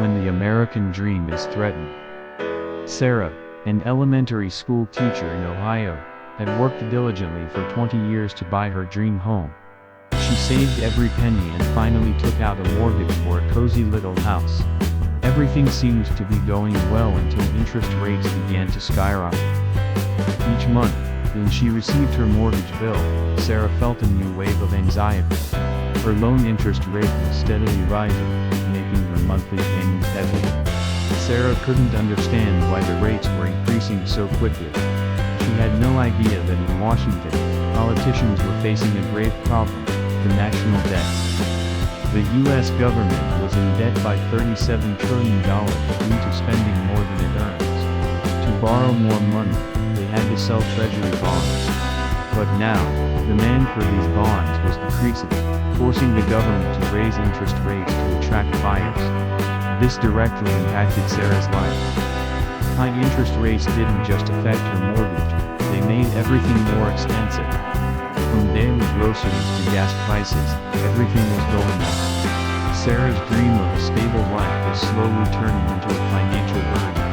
when the American dream is threatened. Sarah, an elementary school teacher in Ohio, had worked diligently for 20 years to buy her dream home. She saved every penny and finally took out a mortgage for a cozy little house. Everything seemed to be going well until interest rates began to skyrocket. Each month, when she received her mortgage bill, Sarah felt a new wave of anxiety. Her loan interest rate was steadily rising, making her monthly payments heavy. Sarah couldn't understand why the rates were increasing so quickly. She had no idea that in Washington, politicians were facing a grave problem: the national debt. The U.S. government was in debt by $37 trillion due to spending more than it earns. To borrow more money, they had to sell Treasury bonds. But now, demand for these bonds was decreasing, forcing the government to raise interest rates to attract buyers. This directly impacted Sarah's life. High interest rates didn't just affect her mortgage, they made everything more expensive. From daily groceries to gas prices, everything was going up. Sarah's dream of a stable life was slowly turning into a financial burden.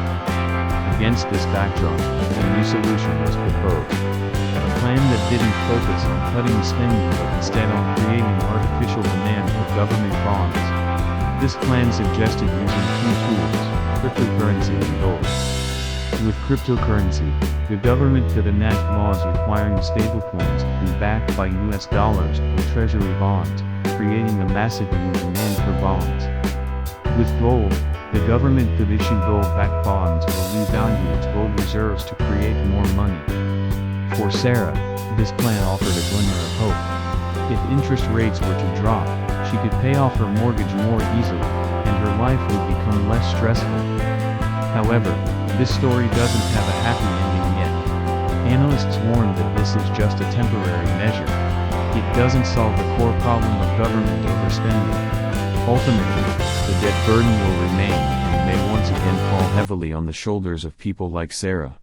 Against this backdrop, a new solution was proposed. A plan that didn't focus on cutting spending but instead on creating artificial demand for government bonds. This plan suggested using two tools: cryptocurrency and gold. With cryptocurrency, the government could enact laws requiring stablecoins to be backed by US dollars or Treasury bonds, creating a massive new demand for bonds. With gold, the government could issue gold-backed bonds or revalue its gold reserves to create more money. For Sarah, this plan offered a glimmer of hope. If interest rates were to drop, she could pay off her mortgage more easily, and her life would become less stressful. However, this story doesn't have a happy ending yet. Analysts warn that this is just a temporary measure. It doesn't solve the core problem of government overspending. Ultimately, the debt burden will remain and may once again fall heavily on the shoulders of people like Sarah.